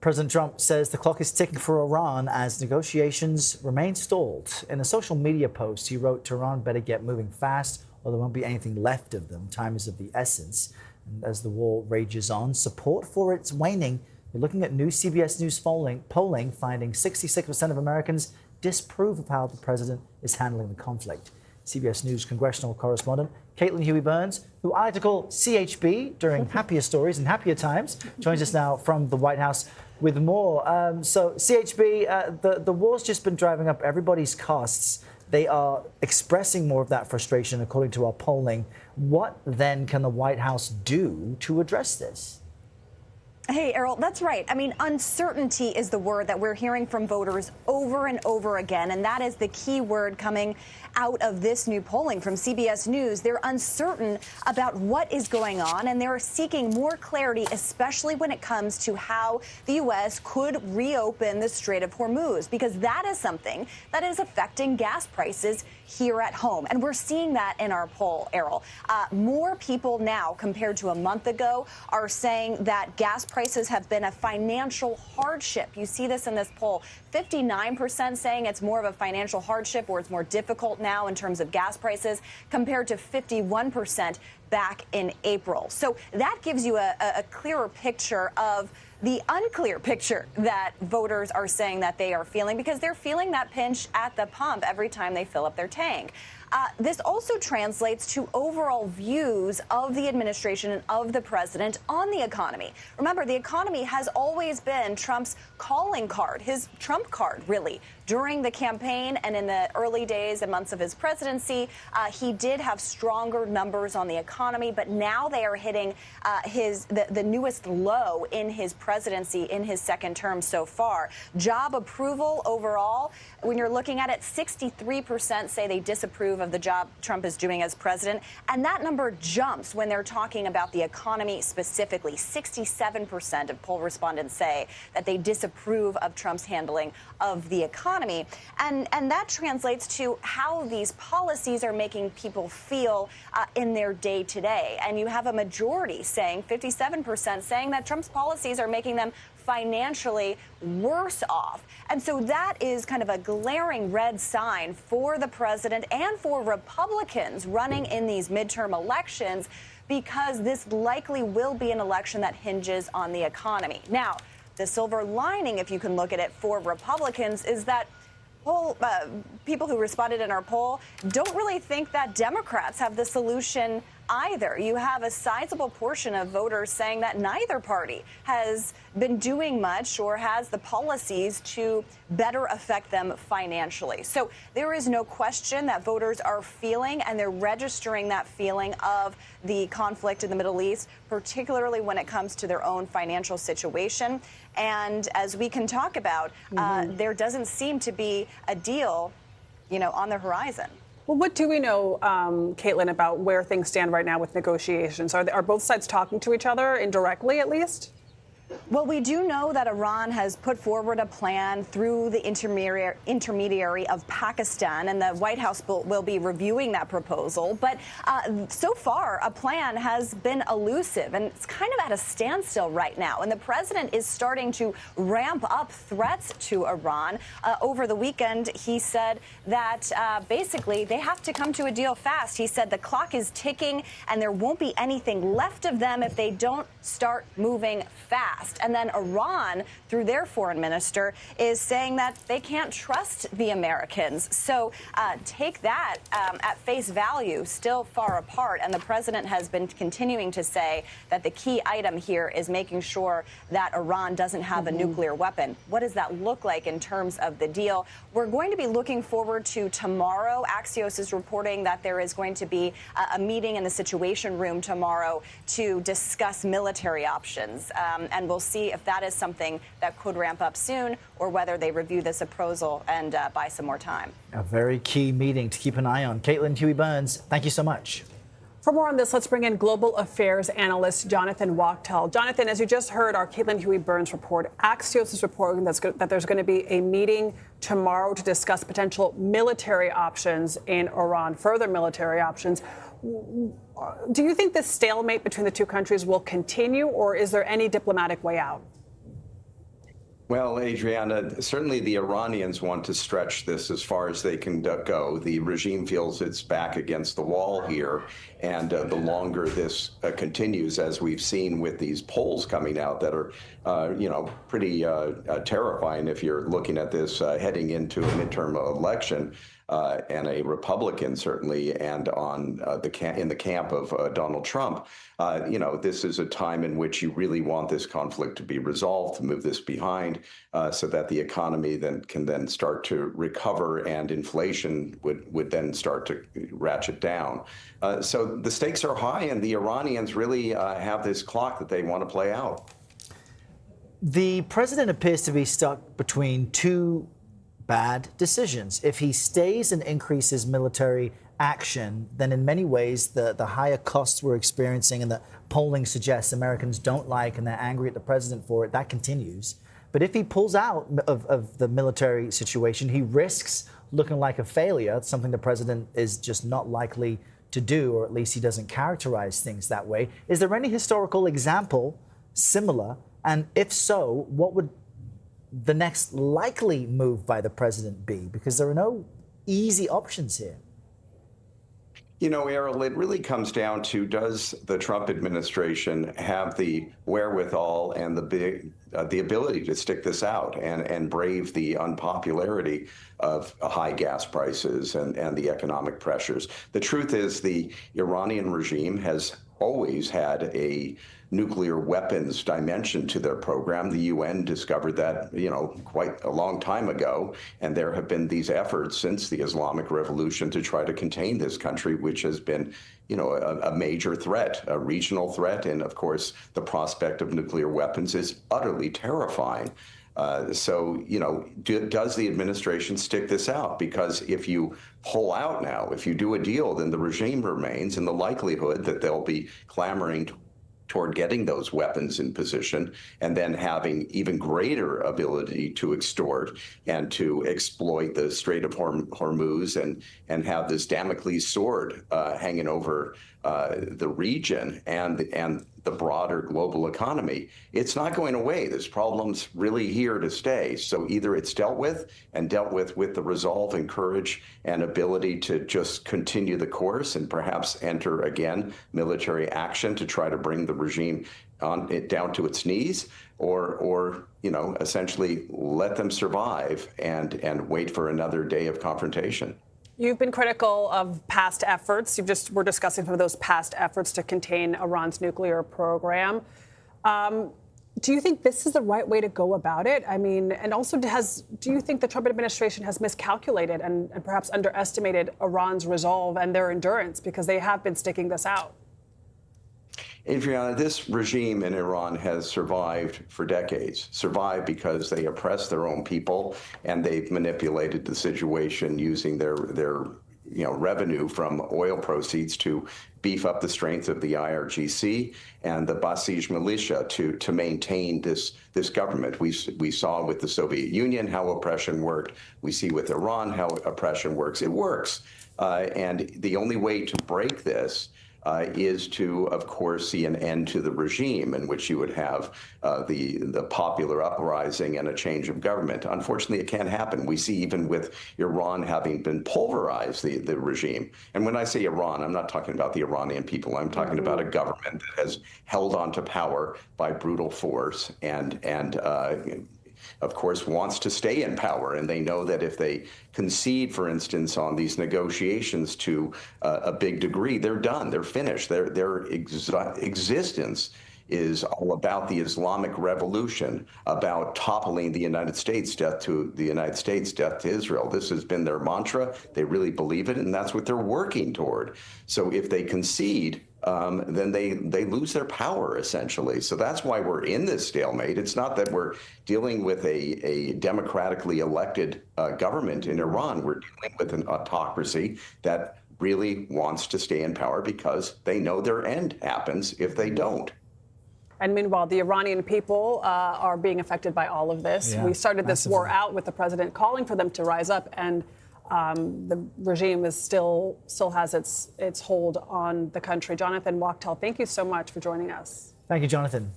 President Trump says the clock is ticking for Iran as negotiations remain stalled. In a social media post, he wrote Tehran better get moving fast or there won't be anything left of them. Time is of the essence. And as the war rages on, support for it's waning. We're looking at new CBS News polling finding 66% of Americans disapprove of how the president is handling the conflict. CBS News congressional correspondent Caitlin Huey-Burns, who I like to call CHB during happier stories and happier times, joins us now from the White House with more. So CHB, the war's just been driving up everybody's costs. They are expressing more of that frustration, according to our polling. What then can the White House do to address this? Hey, Errol, that's right. I mean, uncertainty is the word that we're hearing from voters over and over again, and that is the key word coming out of this new polling from CBS News. They're uncertain about what is going on, and they're seeking more clarity, especially when it comes to how the U.S. could reopen the Strait of Hormuz, because that is something that is affecting gas prices here at home. And we're seeing that in our poll, Errol. More people now, compared to a month ago, are saying that gas prices have been a financial hardship. You see this in this poll. 59% saying it's more of a financial hardship or it's more difficult now in terms of gas prices, compared to 51% back in April. So that gives you a clearer picture of the unclear picture that voters are saying that they are feeling, because they're feeling that pinch at the pump every time they fill up their tank. This also translates to overall views of the administration and of the president on the economy. Remember, the economy has always been Trump's calling card, his trump card, really. During the campaign and in the early days and months of his presidency, he did have stronger numbers on the economy, but now they are hitting the newest low in his presidency, in his second term so far. Job approval overall, when you're looking at it, 63% say they disapprove of the job Trump is doing as president, and that number jumps when they're talking about the economy specifically. 67% of poll respondents say that they disapprove of Trump's handling of the economy. And that translates to how these policies are making people feel in their day-to-day. And you have a majority saying, 57% saying that Trump's policies are making them financially worse off. And so that is kind of a glaring red sign for the president and for Republicans running in these midterm elections, because this likely will be an election that hinges on the economy. Now, the silver lining, if you can look at it, for Republicans is that people who responded in our poll don't really think that Democrats have the solution either. You have a sizable portion of voters saying that neither party has been doing much or has the policies to better affect them financially. So there is no question that voters are feeling, and they're registering that feeling of the conflict in the Middle East, particularly when it comes to their own financial situation. And as we can talk about, there doesn't seem to be a deal, on the horizon. Well, what do we know, Caitlin, about where things stand right now with negotiations? Are both sides talking to each other indirectly, at least? Well, we do know that Iran has put forward a plan through the intermediary of Pakistan, and the White House will be reviewing that proposal. But so far, a plan has been elusive, and it's kind of at a standstill right now. And the president is starting to ramp up threats to Iran. Over the weekend, he said that basically they have to come to a deal fast. He said the clock is ticking, and there won't be anything left of them if they don't start moving fast. And then Iran, through their foreign minister, is saying that they can't trust the Americans. So take that at face value, still far apart. And the president has been continuing to say that the key item here is making sure that Iran doesn't have a nuclear weapon. What does that look like in terms of the deal? We're going to be looking forward to tomorrow. Axios is reporting that there is going to be a meeting in the Situation Room tomorrow to discuss military options. And we'll see if that is something that could ramp up soon, or whether they review this proposal and buy some more time. A very key meeting to keep an eye on. Caitlin Huey-Burns, thank you so much. For more on this, let's bring in global affairs analyst Jonathan Wachtel. Jonathan, as you just heard our Caitlin Huey-Burns report, Axios is reporting that there's going to be a meeting tomorrow to discuss potential military options in Iran, further military options. Do you think this stalemate between the two countries will continue, or is there any diplomatic way out? Well, Adriana, certainly the Iranians want to stretch this as far as they can go. The regime feels it's back against the wall here. And the longer this continues, as we've seen with these polls coming out that are, pretty terrifying if you're looking at this heading into a midterm election. And a Republican, certainly, and on in the camp of Donald Trump, this is a time in which you really want this conflict to be resolved, to move this behind, so that the economy can start to recover and inflation would then start to ratchet down. So the stakes are high, and the Iranians really have this clock that they want to play out. The president appears to be stuck between two bad decisions. If he stays and increases military action, then in many ways the higher costs we're experiencing and the polling suggests Americans don't like and they're angry at the president for it, that continues. But if he pulls out of the military situation, he risks looking like a failure, something the president is just not likely to do, or at least he doesn't characterize things that way. Is there any historical example similar? And if so, what would the next likely move by the president be? Because there are no easy options here. Errol, it really comes down to, does the Trump administration have the wherewithal and the ability to stick this out and brave the unpopularity of high gas prices and the economic pressures? The truth is the Iranian regime has always had a nuclear weapons dimension to their program. The UN discovered that, quite a long time ago. And there have been these efforts since the Islamic Revolution to try to contain this country, which has been, a major threat, a regional threat. And of course, the prospect of nuclear weapons is utterly terrifying. Does the administration stick this out? Because if you pull out now, if you do a deal, then the regime remains, and the likelihood that they'll be clamoring toward getting those weapons in position and then having even greater ability to extort and to exploit the Strait of Hormuz and have this Damocles sword hanging over the region and the broader global economy. It's not going away. This problem's really here to stay. So either it's dealt with with the resolve and courage and ability to just continue the course and perhaps enter again military action to try to bring the regime down to its knees, or essentially let them survive and wait for another day of confrontation. You've been critical of past efforts. We're discussing some of those past efforts to contain Iran's nuclear program. Do you think this is the right way to go about it? I mean, and also do you think the Trump administration has miscalculated and perhaps underestimated Iran's resolve and their endurance, because they have been sticking this out? Adriana, this regime in Iran has survived for decades, survived because they oppress their own people and they've manipulated the situation using their revenue from oil proceeds to beef up the strength of the IRGC and the Basij militia to maintain this government. We saw with the Soviet Union how oppression worked. We see with Iran how oppression works. It works. And the only way to break this is to, of course, see an end to the regime, in which you would have the popular uprising and a change of government. Unfortunately, it can't happen. We see even with Iran having been pulverized, the regime. And when I say Iran, I'm not talking about the Iranian people. I'm talking about a government that has held on to power by brutal force and of course, wants to stay in power. And they know that if they concede, for instance, on these negotiations to a big degree, they're done. They're finished. Their existence is all about the Islamic Revolution, about toppling the United States, death to the United States, death to Israel. This has been their mantra. They really believe it, and that's what they're working toward. So if they concede, then they lose their power, essentially. So that's why we're in this stalemate. It's not that we're dealing with a democratically elected government in Iran. We're dealing with an autocracy that really wants to stay in power because they know their end happens if they don't. And meanwhile, the Iranian people are being affected by all of this. Yeah, we started this massively. war out with the president calling for them to rise up, and the regime is still has its hold on the country. Jonathan Wachtel, thank you so much for joining us. Thank you, Jonathan.